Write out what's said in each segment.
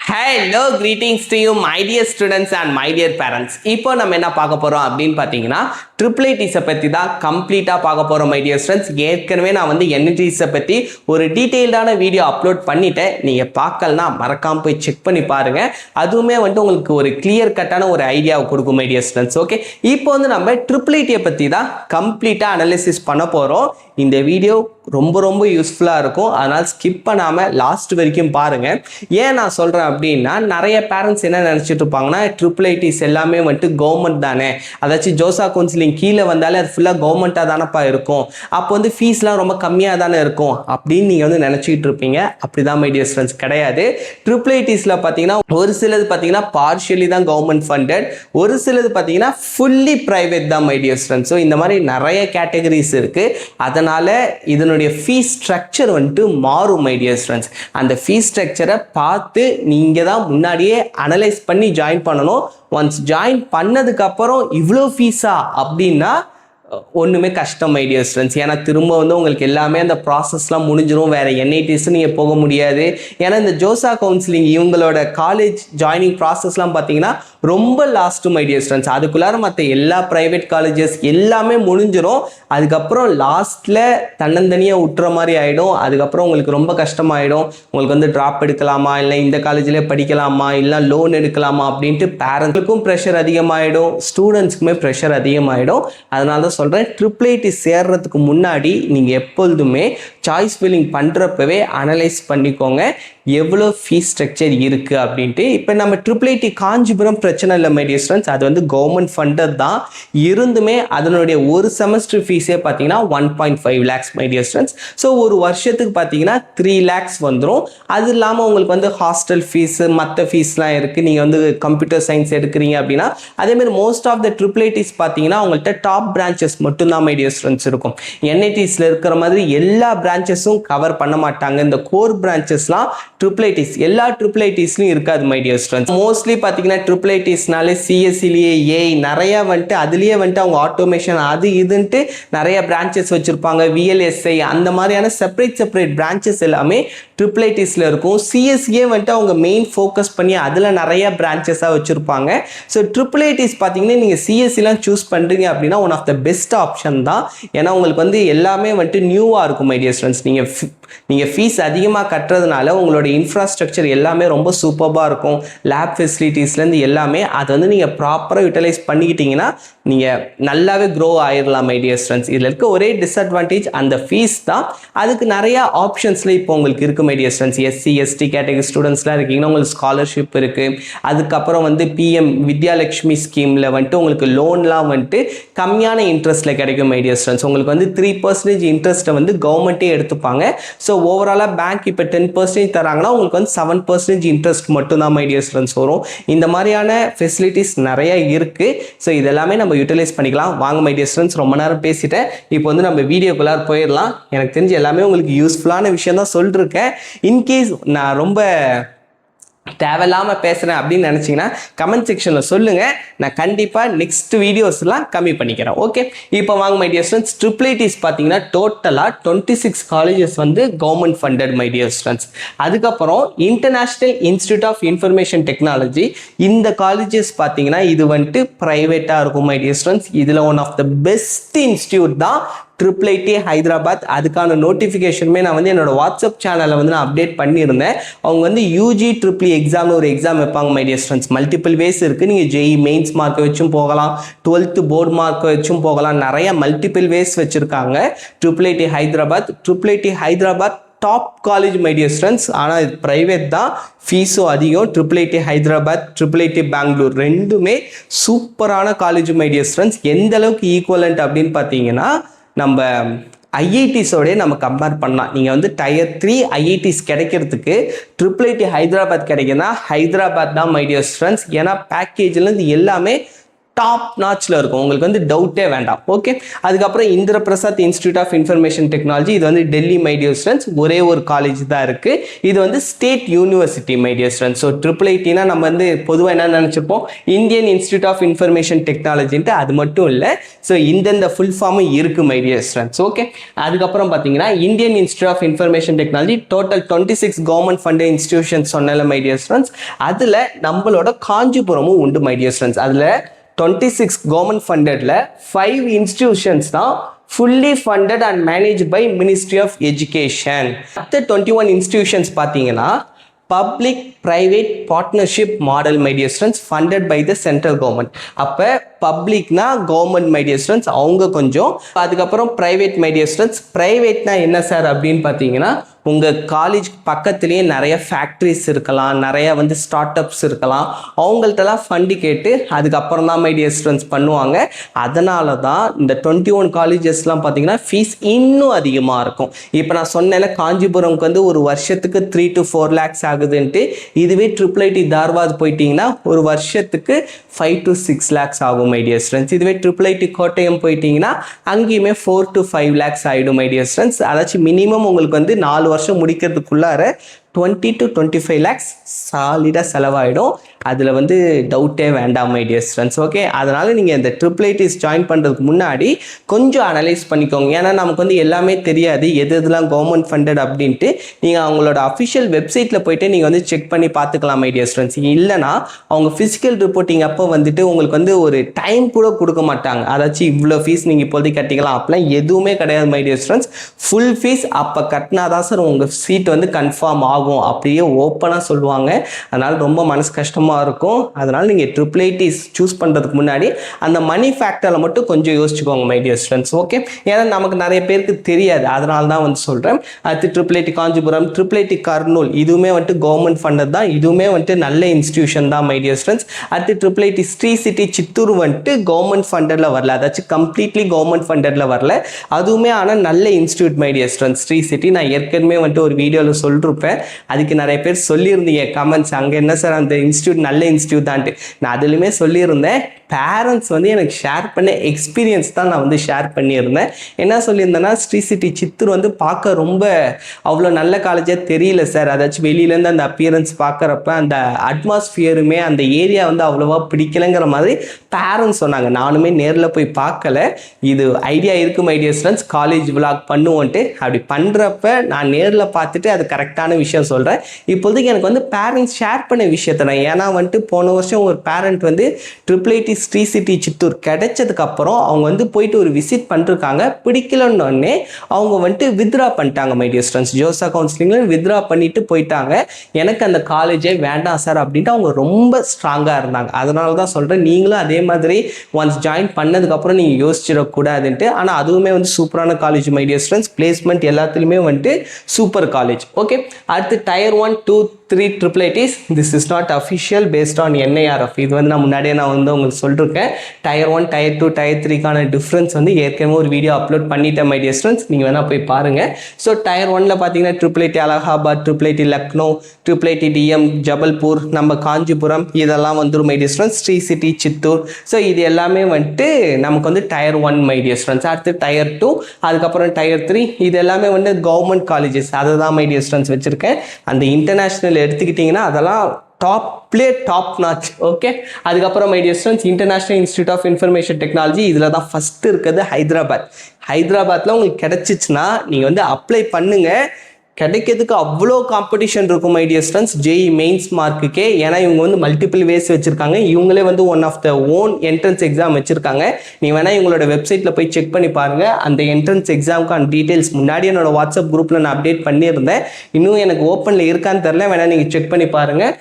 Hello, greetings to you, my dear students and my dear parents. இப்போ நம்ம என்ன பார்க்க போறோம் அப்படின்னு பார்த்தீங்கன்னா ட்ரிபிள் ஐடிஸை பற்றி தான் கம்ப்ளீட்டாக பார்க்க போகிறோம் மை டியர் ஸ்டூடெண்ட்ஸ். ஏற்கனவே நான் வந்து என்ஐடிஸை பற்றி ஒரு டீட்டெயில்டான வீடியோ அப்லோட் பண்ணிட்டேன். நீங்கள் பார்க்கலனா மறக்காமல் போய் செக் பண்ணி பாருங்கள். அதுவுமே வந்து உங்களுக்கு ஒரு கிளியர் கட்டான ஒரு ஐடியாவை கொடுக்கும் மை டியர் ஸ்டூடெண்ட்ஸ். ஓகே, இப்போ வந்து நம்ம ட்ரிபிள் ஐடியை பற்றி தான் கம்ப்ளீட்டாக அனலிசிஸ் பண்ண போகிறோம். இந்த வீடியோ ரொம்ப யூஸ்ஃபுல்லாக இருக்கும். அதனால் ஸ்கிப் பண்ணாமல் லாஸ்ட் வரைக்கும் பாருங்கள். ஏன் நான் சொல்கிறேன் அப்படின்னா, நிறைய பேரண்ட்ஸ் என்ன நினச்சிட்டு இருப்பாங்கன்னா, ட்ரிபிள் ஐடிஸ் எல்லாமே வந்துட்டு கவர்மெண்ட் தானே, அதாச்சும் ஜோசா கவுன்சிலிங் கீழே வந்தாலே அது ஃபுல்லாக கவர்மெண்ட்டாக தானப்பா இருக்கும், அப்போ வந்து ஃபீஸ்லாம் ரொம்ப கம்மியாக தானே இருக்கும் அப்படின்னு நீங்கள் வந்து நினச்சிக்கிட்டு இருப்பீங்க. அப்படி தான் மை டியர் ஸ்டூடெண்ட்ஸ், கிடையாது. ட்ரிபிள் ஐடிஸில் பார்த்தீங்கன்னா ஒரு சிலது பார்த்தீங்கன்னா பார்ஷியலி தான் கவர்மெண்ட் ஃபண்டட், ஒரு சிலது பார்த்தீங்கன்னா ஃபுல்லி ப்ரைவேட் தான் மை டியர் ஸ்டூடெண்ட்ஸ். ஸோ இந்த மாதிரி நிறைய கேட்டகரிஸ் இருக்குது. அதனால் இதனுடைய ஃபீஸ் ஸ்ட்ரக்சர் வந்துட்டு மாறும் மை டியர் ஸ்டூடெண்ட்ஸ். அந்த ஃபீஸ் ஸ்ட்ரக்சரை பார்த்து நீங்கள் தான் முன்னாடியே அனலைஸ் பண்ணி ஜாயின் பண்ணணும். ஒன்ஸ் ஜாயின் பண்ணதுக்கப்புறம் இவ்வளோ ஃபீஸா அப்படின்னா ஒன்றுமே கஷ்டம் மை டியர் ஸ்டூடெண்ட்ஸ். ஏன்னா திரும்ப வந்து உங்களுக்கு எல்லாமே அந்த ப்ராசஸ்லாம் முடிஞ்சிடும். வேறு என்ஐடிஸ் நீங்கள் போக முடியாது. ஏன்னா இந்த ஜோசா கவுன்சிலிங் இவங்களோட காலேஜ் ஜாயினிங் ப்ராசஸ்லாம் பார்த்தீங்கன்னா ரொம்ப லாஸ்ட்டு மை டியர் ஸ்டூடெண்ட்ஸ். அதுக்குள்ளார மற்ற எல்லா ப்ரைவேட் காலேஜஸ் எல்லாமே முடிஞ்சிடும். அதுக்கப்புறம் லாஸ்ட்டில் தன்னந்தனியாக விட்டுற மாதிரி ஆகிடும். அதுக்கப்புறம் உங்களுக்கு ரொம்ப கஷ்டமாயிடும். உங்களுக்கு வந்து ட்ராப் எடுக்கலாமா, இல்லை இந்த காலேஜிலே படிக்கலாமா, இல்லை லோன் எடுக்கலாமா அப்படின்ட்டு பேரண்ட்ஸுக்கும் ப்ரெஷர் அதிகமாகிடும், ஸ்டூடெண்ட்ஸ்க்குமே ப்ரெஷர் அதிகமாகிடும். அதனால தான் சொல்கிறேன், ட்ரிபிள் ஐடி சேர்றதுக்கு முன்னாடி நீங்கள் எப்பொழுதுமே சாய்ஸ் ஃபில்லிங் பண்ணுறப்பவே அனலைஸ் பண்ணிக்கோங்க எவ்வளோ ஃபீஸ் ஸ்ட்ரக்சர் இருக்குது அப்படின்ட்டு. இப்போ நம்ம ட்ரிபிள் ஐடி காஞ்சிபுரம் பிரச்சனை இல்லை மை டியர் ஸ்டூடெண்ட்ஸ், அது வந்து கவர்மெண்ட் ஃபண்டட் தான். இருந்துமே அதனுடைய ஒரு செமஸ்டர் ஃபீஸே பார்த்தீங்கன்னா 1.5 lakhs my dear students. So ஒரு வருஷத்துக்கு பார்த்தீங்கன்னா 3 lakhs வந்துடும். அது இல்லாமல் உங்களுக்கு வந்து ஹாஸ்டல் ஃபீஸு மற்ற ஃபீஸ்லாம் இருக்குது. நீங்கள் வந்து கம்ப்யூட்டர் சயின்ஸ் எடுக்கிறீங்க அப்படின்னா அதேமாதிரி most of the triple ITs பார்த்தீங்கன்னா அவங்கள்ட்ட டாப் பிரான்ச்சஸ் மட்டும்தான் மை டியர் ஸ்டூடெண்ட்ஸ் இருக்கும். என்ஐடிஸில் இருக்கிற மாதிரி எல்லா பிரான்ச்சஸும் கவர் பண்ண மாட்டாங்க. இந்த கோர் பிரான்ச்சஸ்லாம் ட்ரிபிள் ஐடிஸ் எல்லா ட்ரிபிள் ஐடிஸ்லையும் இருக்காது மை டியர் ஸ்டூடெண்ட்ஸ். மோஸ்ட்லி பார்த்தீங்கன்னா ட்ரிபிள் ஐடிஸ்னாலே சிஎஸ்சிலேயே ஏஐ நிறையா வந்துட்டு அதுலேயே வந்துட்டு அவங்க ஆட்டோமேஷன் அது இதுன்ட்டு நிறைய பிரான்ச்சஸ் வச்சுருப்பாங்க. விஎல்எஸ்ஐ அந்த மாதிரியான செப்பரேட் பிரான்ச்சஸ் எல்லாமே ட்ரிபிள் ஐடிஸில் இருக்கும். சிஎஸ்சியே வந்துட்டு அவங்க மெயின் ஃபோக்கஸ் பண்ணி அதில் நிறைய பிரான்ச்சஸாக வச்சுருப்பாங்க. ஸோ ட்ரிபிள் ஐடிஸ் பார்த்தீங்கன்னா நீங்கள் சிஎஸ்சிலாம் சூஸ் பண்ணுறீங்க அப்படின்னா one of the best option தான். ஏன்னா உங்களுக்கு வந்து எல்லாமே வந்துட்டு நியூவாக இருக்கும் மை டியர் ஸ்டூடெண்ட்ஸ். நீங்கள் ஃபீஸ் அதிகமாக கட்டுறதுனால உங்களோட இன்ஃப்ராஸ்ட்ரக்சர் எல்லாமே ரொம்ப சூப்பராக இருக்கும். லேப் ஃபெசிலிட்டிஸ்லேருந்து எல்லாமே அதை வந்து நீங்கள் ப்ராப்பராக யூட்டிலைஸ் பண்ணிக்கிட்டீங்கன்னா நீங்கள் நல்லாவே க்ரோ ஆயிடலாம் மை டியர் ஸ்டூடெண்ட்ஸ். இதில் இருக்க ஒரே டிஸ்அட்வான்டேஜ் அந்த ஃபீஸ் தான். அதுக்கு நிறையா ஆப்ஷன்ஸில் இப்போ உங்களுக்கு இருக்குது my dear students. SC ST category ஸ்டூடெண்ட்ஸ்லாம் இருக்கீங்கன்னா உங்களுக்கு ஸ்காலர்ஷிப் இருக்குது. அதுக்கப்புறம் வந்து பிஎம் வித்யாலட்சுமி ஸ்கீமில் வந்துட்டு உங்களுக்கு லோன்லாம் வந்துட்டு கம்மியான இன்ட்ரெஸ்ட்டில் கிடைக்கும் மை டியர் ஸ்டூடெண்ட்ஸ். உங்களுக்கு வந்து 3% இன்ட்ரெஸ்ட்டை வந்து கவர்மெண்ட்டே எடுத்துப்பாங்க. ஸோ ஓவராலாக பேங்க் இப்போ 10% தராங்கன்னா உங்களுக்கு வந்து 7% இன்ட்ரெஸ்ட் மட்டும்தான் மை டியர் ஸ்டூடெண்ட்ஸ் வரும். இந்த மாதிரியான ஃபெசிலிட்டிஸ் நிறைய இருக்குது. ஸோ இதெல்லாமே நம்ம யூட்டிலைஸ் பண்ணிக்கலாம். வாங்க மை டியர் ஸ்டூடெண்ட்ஸ், ரொம்ப நேரம் பேசிட்டேன். இப்போ வந்து நம்ம வீடியோக்குள்ளார போயிடலாம். எனக்கு தெரிஞ்ச எல்லாமே உங்களுக்கு யூஸ்ஃபுல்லான விஷயம் தான் சொல்லிருக்கேன். இன்கேஸ் நான் ரொம்ப தேவையில்லாமல் பேசுகிறேன் அப்படின்னு நினச்சிங்கன்னா கமெண்ட் செக்ஷனில் சொல்லுங்கள். நான் கண்டிப்பாக நெக்ஸ்ட் வீடியோஸ்லாம் கம்மி பண்ணிக்கிறேன். ஓகே, இப்போ வாங்க my dear students. Triple ITs பார்த்தீங்கன்னா டோட்டலாக 26 காலேஜஸ் வந்து government funded my dear students. அதுக்கப்புறம் international institute of information technology இந்த காலேஜஸ் பார்த்தீங்கன்னா இது வந்துட்டு ப்ரைவேட்டாக இருக்கும் மை டியர் ஸ்டூடெண்ட்ஸ். இதில் one of the best institute தான் ட்ரிபிள் ஐடி ஹைதராபாத். அதுக்கான நோட்டிஃபிகேஷனுமே நான் வந்து என்னோட வாட்ஸ்அப் சேனலில் வந்து நான் அப்டேட் பண்ணியிருந்தேன். அவங்க வந்து யூஜி ட்ரிபிள் எக்ஸாம்னு ஒரு எக்ஸாம் வைப்பாங்க my dear students. Multiple ways இருக்குது. நீங்கள் ஜெஇ மெயின்ஸ் மார்க்கை வச்சும் போகலாம், 12th போர்டு மார்க்கை வச்சும் போகலாம். நிறைய மல்டிபிள் வேஸ் வச்சுருக்காங்க triple IT Hyderabad. Triple IT Hyderabad top college my dear students. ஆனால் இது ப்ரைவேட் தான், ஃபீஸும் அதிகம். Triple IT Hyderabad, triple IT Bangalore ரெண்டுமே சூப்பரான காலேஜ் மை டியர் ஸ்டூடெண்ட்ஸ். எந்த அளவுக்கு ஈக்குவலண்ட் அப்படின்னு பார்த்தீங்கன்னா நம்ம ஐஐடிஸோடய நம்ம கம்பேர் பண்ணலாம். நீங்கள் வந்து டயர் 3 ஐஐடிஸ் கிடைக்கிறதுக்கு ட்ரிபிள் ஐடி ஹைதராபாத் கிடைக்குன்னா ஹைதராபாத் தான் மை டியர் ஸ்டூடெண்ட்ஸ். ஏன்னா பேக்கேஜ்லேருந்து எல்லாமே டாப் நாட்ச்ல இருக்கும், உங்களுக்கு வந்து டவுட்டே வேண்டாம். ஓகே, அதுக்கப்புறம் Indraprastha institute of information technology, இது வந்து டெல்லி மை டியர் ஸ்டூடெண்ட்ஸ், ஒரே ஒரு காலேஜ் தான் இருக்கு. இது வந்து state university my dear students. So IIITனா நம்ம வந்து பொதுவாக என்ன நினைச்சிருப்போம், இந்தியன் இன்ஸ்டியூட் ஆஃப் இன்ஃபர்மேஷன் டெக்னாலஜின்ட்டு. அது மட்டும் இல்லை, ஸோ இந்தந்த ஃபுல் ஃபார்மும் இருக்கு மை டியர் ஸ்டூடெண்ட்ஸ். ஓகே, அதுக்கப்புறம் பார்த்தீங்கன்னா Indian institute of information technology total 26 government funded institutions சொன்னல மை டியர் ஸ்டூடெண்ட்ஸ். அதில் நம்மளோட காஞ்சிபுரமும் உண்டு மை டியர் ஸ்டூடெண்ட்ஸ். அதில் 26 கவர்மெண்ட் ஃபண்டட்ல 5 இன்ஸ்டிடியூஷன்ஸ் தான் fully funded and managed by Ministry of Education. மற்ற 21 institutions பார்த்தீங்கன்னா public private partnership model my dear students, funded by the central government. அப்போ பப்ளிக்னா கவர்மெண்ட் மை டியர் ஸ்டூடெண்ட்ஸ், அவங்க கொஞ்சம். அதுக்கப்புறம் பிரைவேட் மை டியர் ஸ்டூடெண்ட்ஸ். பிரைவேட்னா என்ன சார் அப்படின்னு பார்த்தீங்கன்னா, உங்கள் காலேஜ் பக்கத்துலேயே நிறைய ஃபேக்ட்ரிஸ் இருக்கலாம், நிறைய வந்து ஸ்டார்ட் அப்ஸ் இருக்கலாம். அவங்கள்ட்டலாம் ஃபண்டு கேட்டு அதுக்கப்புறம் தான் மை டியர் ஸ்டூடெண்ட்ஸ் பண்ணுவாங்க. அதனால தான் இந்த 21 காலேஜஸ்லாம் பார்த்தீங்கன்னா ஃபீஸ் இன்னும் அதிகமாக இருக்கும். இப்போ நான் சொன்னேன்ல, காஞ்சிபுரம்க்கு வந்து ஒரு வருஷத்துக்கு 3 to 4 lakhs ஆகுதுன்ட்டு. இதுவே IIIT தார்வாத் போயிட்டீங்கன்னா ஒரு வருஷத்துக்கு 5 to 6 lakhs ஆகும் மை டியர் ஸ்டூடெண்ட்ஸ். இதுவே IIIT கோட்டயம் போயிட்டீங்கன்னா அங்கேயுமே 4 to 5 lakhs ஆகிடும் மை டியர் ஸ்டூடெண்ட்ஸ். அதாச்சும் மினிமம் உங்களுக்கு வந்து 4 வருஷம் முடிக்கிறதுக்குள்ளார 20 to 25 lakhs சாலிடாக செலவாயிடும். அதில் வந்து டவுட்டே வேண்டாம் மை டியர் ஸ்டூடெண்ட்ஸ். ஓகே, அதனால் நீங்கள் இந்த IIITs ஜாயின் பண்ணுறதுக்கு முன்னாடி கொஞ்சம் அனலைஸ் பண்ணிக்கோங்க. ஏன்னா நமக்கு வந்து எல்லாமே தெரியாது, எது எதுலாம் கவர்மெண்ட் ஃபண்டட் அப்படின்ட்டு. நீங்கள் அவங்களோட அஃபிஷியல் வெப்சைட்டில் போய்ட்டு நீங்கள் வந்து செக் பண்ணி பார்த்துக்கலாம் மை டியர் ஸ்டூடெண்ட்ஸ். இல்லைனா அவங்க ஃபிசிக்கல் ரிப்போர்ட்டிங் அப்போ வந்துட்டு உங்களுக்கு வந்து ஒரு டைம் கூட கொடுக்க மாட்டாங்க. அதாச்சும் இவ்வளோ ஃபீஸ் நீங்கள் இப்போதைக்கு கட்டிக்கலாம் அப்படிலாம் எதுவுமே கிடையாது my dear students. Full fees அப்போ கட்டினா தான் சார் உங்கள் சீட் வந்து கன்ஃபார்ம் ஆகும், அப்படியே ஓப்பனாக சொல்லுவாங்க. அதனால் ரொம்ப மனசு கஷ்டமாக இருக்கும். அதனால் நீங்கள் IIITs சூஸ் பண்ணுறதுக்கு முன்னாடி அந்த மணி ஃபேக்டரில் மட்டும் கொஞ்சம் யோசிச்சுக்கோங்க மை டியர் ஸ்டூடெண்ட்ஸ். ஓகே, ஏன்னா நமக்கு நிறைய பேருக்கு தெரியாது, அதனால தான் வந்து சொல்கிறேன். அடுத்து IIIT காஞ்சிபுரம், IIIT கர்னூல், இதுவுமே வந்துட்டு கவர்மெண்ட் ஃபண்டட் தான். இதுவுமே வந்துட்டு நல்ல இன்ஸ்டிடியூஷன் தான் மை டியர் ஸ்டூடெண்ட்ஸ். அடுத்து IIIT ஸ்ரீ சிட்டி சித்தூர் வந்துட்டு கவர்மெண்ட் ஃபண்டடில் வரல, அதாச்சும் கம்ப்ளீட்லி கவர்மெண்ட் ஃபண்டடில் வரல. அதுவுமே ஆனால் நல்ல institute my dear students. Sri City நான் ஏற்கனவே வந்துட்டு ஒரு வீடியோவில் சொல்லிருப்பேன். அதுக்கு நிறைய பேர் சொல்லியிருந்தீங்க கமெண்ட்ஸ், அங்கே என்ன சார் அந்த இன்ஸ்டியூட் நல்ல இன்ஸ்டியூட் தான்ட்டு. நான் அதுலேயுமே சொல்லியிருந்தேன். பேரண்ட்ஸ் வந்து எனக்கு ஷேர் பண்ண எக்ஸ்பீரியன்ஸ் தான் நான் வந்து ஷேர் பண்ணியிருந்தேன். என்ன சொல்லியிருந்தேன்னா, ஸ்ரீ சிட்டி சித்தூர் வந்து பார்க்க ரொம்ப அவ்வளோ நல்ல காலேஜாக தெரியல சார். அதாச்சும் வெளியிலேருந்து அந்த அப்பியரன்ஸ் பார்க்குறப்ப அந்த அட்மாஸ்பியருமே அந்த ஏரியா வந்து அவ்வளோவா பிடிக்கலைங்கிற மாதிரி பேரண்ட்ஸ் சொன்னாங்க. நானுமே நேரில் போய் பார்க்கல. இது ஐடியா இருக்குது my dear students, college vlog பண்ணுவோன்ட்டு. அப்படி பண்ணுறப்ப நான் நேரில் பார்த்துட்டு அது கரெக்டான விஷயம் சொல்கிறேன். இப்போதைக்கு எனக்கு வந்து பேரண்ட்ஸ் ஷேர் பண்ண விஷயத்த நான், ஏன்னா வந்துட்டு போன வருஷம் ஒரு பேரண்ட் வந்து IIIT ஸ்ரீ சிட்டி சித்தூர் கிடைச்சதுக்கு அப்புறம் அவங்க வந்து போயிட்டு ஒரு விசிட் பண்ணிருக்காங்க. பிடிக்கலன்னொடனே அவங்க வந்துட்டு வித்ரா பண்ணிட்டாங்க மை டியர் ஸ்டூடெண்ட்ஸ். ஜோசா கவுன்சிலிங்ல வித்ரா பண்ணிட்டு போயிட்டாங்க. எனக்கு அந்த காலேஜே வேண்டாம் சார் அப்படின்ட்டு அவங்க ரொம்ப ஸ்ட்ராங்காக இருந்தாங்க. அதனால தான் சொல்கிறேன், நீங்களும் அதே மாதிரி ஒன்ஸ் ஜாயின் பண்ணதுக்கப்புறம் நீங்கள் யோசிச்சிடக்கூடாதுன்ட்டு. ஆனால் அதுவுமே வந்து சூப்பரான college my dear students. Placement எல்லாத்துலேயுமே வந்துட்டு சூப்பர் காலேஜ். ஓகே, அடுத்து Tier 1, 2, 3 IIITs. This is not official based on NIRF. இது வந்து நான் முன்னாடியே நான் வந்து உங்களுக்கு சொல்லிருக்கேன். Tier 1, Tier 2, Tier 3க்கான டிஃப்ரென்ஸ் வந்து ஏற்கனவே ஒரு வீடியோ அப்லோட் பண்ணிட்டேன் மை டியர் ஸ்டூடெண்ட்ஸ். நீங்கள் வேணால் போய் பாருங்கள். ஸோ Tier 1ல பார்த்தீங்கன்னா IIIT Allahabad, IIIT Lucknow, IIIT DM Jabalpur, நம்ம காஞ்சிபுரம், இதெல்லாம் வந்துடும் my dear students. Sri City Chittoor. So இது எல்லாமே வந்துட்டு நமக்கு வந்து Tier 1 மை டியர் ஸ்டூடெண்ட்ஸ். அடுத்து Tier 2, அதுக்கப்புறம் Tier 3, இது எல்லாமே வந்து கவர்மெண்ட் காலேஜஸ். அதை தான் மை டியர் ஸ்டூடெண்ட்ஸ் வச்சுருக்கேன். அந்த இன்டர்நேஷ்னல் எடுத்துக்கிட்டிங்கன்னா அதெல்லாம் டாப் நாச். ஓகே, அதுக்கப்புறம் my dear students international institute of information technology, இதில் தான் ஃபஸ்ட்டு இருக்குது ஹைதராபாத்தில் உங்களுக்கு கிடச்சிச்சுன்னா நீங்கள் வந்து அப்ளை பண்ணுங்கள். கிடைக்கிறதுக்கு அவ்வளோ காம்படிஷன் இருக்கும் my dear students. JEE mains மார்க்குக்கே. ஏன்னா இவங்க வந்து மல்டிபிள் வேஸ் வச்சுருக்காங்க. இவங்களே வந்து one of the own entrance exam வச்சுருக்காங்க. நீ வேணால் இவங்களோட வெப்சைட்டில் போய் செக் பண்ணி பாருங்கள். அந்த என்ட்ரன்ஸ் எக்ஸாமுக்கான டீட்டெயில்ஸ் முன்னாடி என்னோட வாட்ஸ்அப் குரூப்பில் நான் அப்டேட் பண்ணியிருந்தேன். இன்னும் எனக்கு ஓப்பனில் இருக்கான்னு தெரில, வேணால் நீங்கள் செக் பண்ணி பாருங்கள்.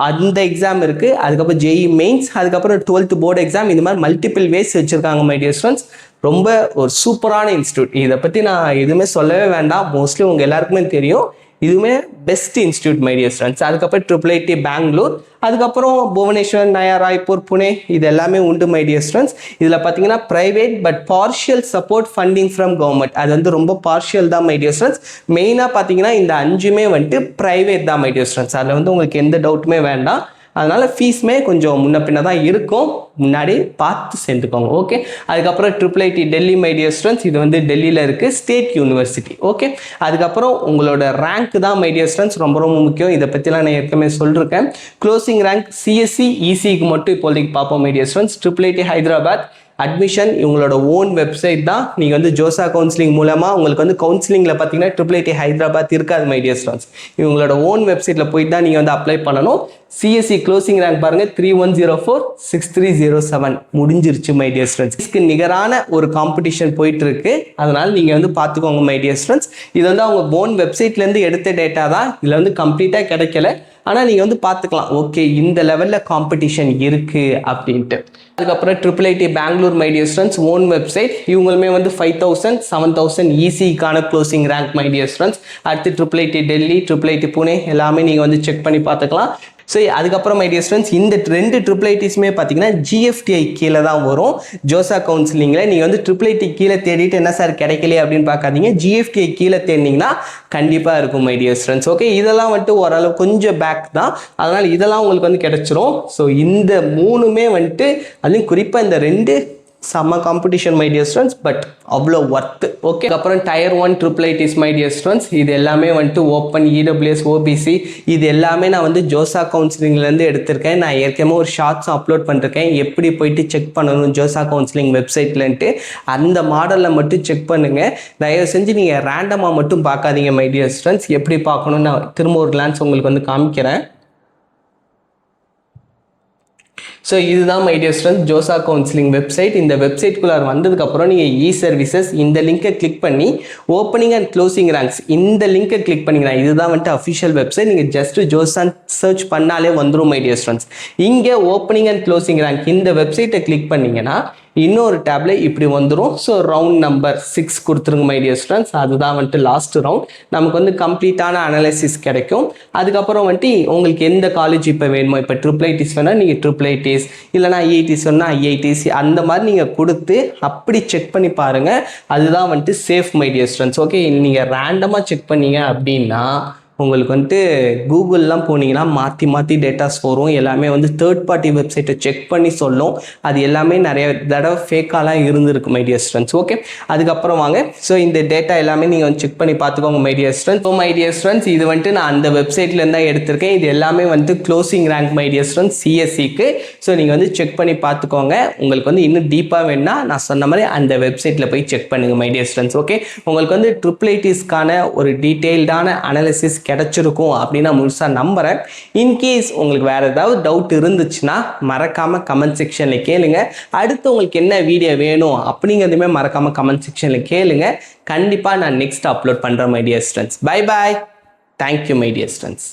அந்த எக்ஸாம் இருக்குது. அதுக்கப்புறம் JEE மெயின்ஸ், அதுக்கப்புறம் 12th போர்டு எக்ஸாம், இந்த மாதிரி மல்டிபிள் வேஸ் வச்சுருக்காங்க மை டியர் ஸ்டூடெண்ட்ஸ். ரொம்ப ஒரு சூப்பரான இன்ஸ்டியூட். இதை பற்றி நான் எதுவுமே சொல்லவே வேண்டாம், மோஸ்ட்லி உங்கள் எல்லாருக்குமே தெரியும். இதுவுமே best institute my dear students. அதுக்கப்புறம் IIIT பெங்களூர், அதுக்கப்புறம் புவனேஸ்வர், நயா, ராய்ப்பூர், புனே, இது எல்லாமே உண்டு மை டியர் ஸ்டூடெண்ட்ஸ். இதில் பார்த்தீங்கன்னா private but partial support funding from government. அது வந்து ரொம்ப பார்ஷியல் தான் மை டியர் ஸ்டூடெண்ட்ஸ். மெயினாக பார்த்தீங்கன்னா இந்த 5மே வந்துட்டு ப்ரைவேட் தான் மை டியர் ஸ்டூடெண்ட்ஸ். அதில் வந்து உங்களுக்கு எந்த டவுட்டுமே வேண்டாம். அதனால் ஃபீஸுமே கொஞ்சம் முன்ன பின்ன தான் இருக்கும், முன்னாடி பார்த்து சேர்ந்துக்கோங்க. ஓகே, அதுக்கப்புறம் IIIT Delhi my dear students, இது வந்து டெல்லியில் இருக்குது, ஸ்டேட் யூனிவர்சிட்டி. ஓகே, அதுக்கப்புறம் உங்களோட ரேங்க் தான் மை டியர் ஸ்டூடெண்ட்ஸ் ரொம்ப ரொம்ப முக்கியம். இதை பற்றிலாம் நான் ஏற்கனவே சொல்லியிருக்கேன். க்ளோசிங் ரேங்க் சிஎஸ்சி இசிக்கு மட்டும் இப்போதைக்கு பார்ப்போம் my dear students. IIIT Hyderabad admission இவங்களோட ஓன் வெப்சைட் தான். நீங்கள் வந்து ஜோசா கவுன்சிலிங் மூலமாக உங்களுக்கு வந்து கவுன்சிலிங்கில் பார்த்தீங்கன்னா IIIT ஹைதராபாத் இருக்காது மை டியர் ஸ்டூடெண்ட்ஸ். இவங்களோட ஓன் வெப்சைட்டில் போயிட்டு தான் நீங்கள் வந்து அப்ளை பண்ணணும். சிஎஸ்சி க்ளோசிங் ரேங்க் பாருங்கள் 31046307 முடிஞ்சிருச்சு மை டியர் ஸ்டூடெண்ட்ஸ். இதுக்கு நிகரான ஒரு காம்படிஷன் போயிட்டு இருக்கு, அதனால் நீங்கள் வந்து பார்த்துக்கோங்க மை டியர் ஸ்டூடெண்ட்ஸ். இது வந்து அவங்க ஓன் வெப்சைட்லேருந்து எடுத்த டேட்டா தான், இதில் வந்து கம்ப்ளீட்டாக கிடைக்கல. ஆனால் நீங்கள் வந்து பார்த்துக்கலாம், ஓகே இந்த லெவலில் காம்படிஷன் இருக்குது அப்படின்ட்டு. அதுக்கப்புறம் IIIT Bangalore my dear students own website, இவங்களுமே வந்து 5000 7000 ஈஸிக்கான closing rank my dear students. அடுத்து IIIT டெல்லி, IIIT புனே எல்லாமே நீங்கள் வந்து செக் பண்ணி பார்த்துக்கலாம். ஸோ அதுக்கப்புறம் மை டியர் ஸ்டூடெண்ட்ஸ் இந்த 2 IIITஸுமே பார்த்தீங்கன்னா GFTI கீழே தான் வரும். ஜோசா கவுன்சிலிங்கில் நீங்கள் வந்து IIIT கீழே தேடிட்டு என்ன சார் கிடைக்கலையே அப்படின்னு பார்க்காதீங்க, GFTI கீழே தேடினீங்கன்னா கண்டிப்பாக இருக்கும் மை டியர் ஸ்டூடெண்ட்ஸ். ஓகே, இதெல்லாம் வந்துட்டு ஓரளவு கொஞ்சம் பேக் தான், அதனால் இதெல்லாம் உங்களுக்கு வந்து கிடைச்சிரும். ஸோ இந்த 3மே வந்துட்டு, அதுவும் குறிப்பாக இந்த 2 செம்ம competition my dear students, but அவ்வளோ ஒர்த்து. ஓகே, அப்புறம் tier 1 IIITs my dear students, இது எல்லாமே வந்துட்டு ஓப்பன் EWS OBC இது எல்லாமே நான் வந்து ஜோசா கவுன்சிலிங்லேருந்து எடுத்திருக்கேன். நான் ஏற்கனவே ஒரு ஷார்ட்ஸ் அப்லோட் பண்ணிருக்கேன், எப்படி போயிட்டு செக் பண்ணணும் ஜோசா கவுன்சிலிங் வெப்சைட்லன்ட்டு. அந்த மாடலில் மட்டும் செக் பண்ணுங்கள், தயவு செஞ்சு நீங்கள் ரேண்டமாக மட்டும் பார்க்காதீங்க மை டியர் ஸ்டூடெண்ட்ஸ். எப்படி பார்க்கணும்னு நான் திரும்ப ஒரு கிளான்ஸ் உங்களுக்கு வந்து காமிக்கிறேன். ஸோ இதுதான் my dear students JoSAA counselling website. இந்த வெப்சைட்குள்ளார் வந்ததுக்கப்புறம் நீங்கள் சர்வீசஸ் இந்த லிங்கை கிளிக் பண்ணி ஓப்பனிங் அண்ட் க்ளோசிங் ரேங்க்ஸ் இந்த லிங்கை கிளிக் பண்ணிங்கன்னா இதுதான் வந்துட்டு அஃபிஷியல் வெப்சைட். நீங்கள் ஜஸ்ட் ஜோசா சர்ச் பண்ணாலே வந்துடும் மை டியர் ஸ்டூடெண்ட்ஸ். இங்கே ஓப்பனிங் அண்ட் க்ளோசிங் ரேங்க் இந்த வெப்சைட்டை கிளிக் பண்ணிங்கன்னா இன்னொரு டேப்ல இப்படி வந்துடும். ஸோ ரவுண்ட் நம்பர் 6 கொடுத்துருங்க மை டியர் ஸ்டூடெண்ட்ஸ், அதுதான் வந்துட்டு லாஸ்ட் ரவுண்ட். நமக்கு வந்து கம்ப்ளீட்டான அனாலிசிஸ் கிடைக்கும். அதுக்கப்புறம் வந்துட்டு உங்களுக்கு எந்த காலேஜ் இப்போ வேணுமோ, இப்போ IIITs வேணால் நீங்கள் IIITs, இல்லைனா IITs வேணால் IITs, அந்த மாதிரி நீங்கள் கொடுத்து அப்படி செக் பண்ணி பாருங்கள். அதுதான் வந்துட்டு safe my dear students. Okay, நீங்கள் ரேண்டமாக செக் பண்ணீங்க அப்படின்னா உங்களுக்கு வந்துட்டு கூகுள்லாம் போனீங்கன்னா மாற்றி மாற்றி டேட்டாஸ் வரும். எல்லாமே வந்து தேர்ட் பார்ட்டி வெப்சைட்டை செக் பண்ணி சொல்லும். அது எல்லாமே நிறைய தடவை ஃபேக்காலாம் இருந்திருக்கு மை டியர் ஸ்டூடெண்ட்ஸ். ஓகே, அதுக்கப்புறம் வாங்க. ஸோ இந்த டேட்டா எல்லாமே நீங்கள் வந்து செக் பண்ணி பார்த்துக்கோங்க my dear students. So my dear students இது வந்துட்டு நான் அந்த வெப்சைட்லேருந்து தான் எடுத்திருக்கேன். இது எல்லாமே வந்துட்டு closing rank my dear students சிஎஸ்சிக்கு. ஸோ நீங்கள் வந்து செக் பண்ணி பார்த்துக்கோங்க. உங்களுக்கு வந்து இன்னும் டீப்பாக வேணும்னா நான் சொன்ன மாதிரி அந்த வெப்சைட்டில் போய் செக் பண்ணுங்கள் மை டியர் ஸ்டூடெண்ட்ஸ். ஓகே, உங்களுக்கு வந்து IIITஸ்க்கான ஒரு டீட்டெயில்டான அனாலிசிஸ் கிடைச்சிருக்கும் அப்படின்னு நான் முழுசாக நம்புகிறேன். இன்கேஸ் உங்களுக்கு வேறு ஏதாவது டவுட் இருந்துச்சுன்னா மறக்காமல் கமெண்ட் செக்ஷனில் கேளுங்க. அடுத்து உங்களுக்கு என்ன வீடியோ வேணும் அப்படிங்கிறதுமே மறக்காமல் கமெண்ட் செக்ஷனில் கேளுங்க. கண்டிப்பாக நான் நெக்ஸ்ட் அப்லோட் பண்ணுறேன் my dear students. Bye bye, thank you my dear students.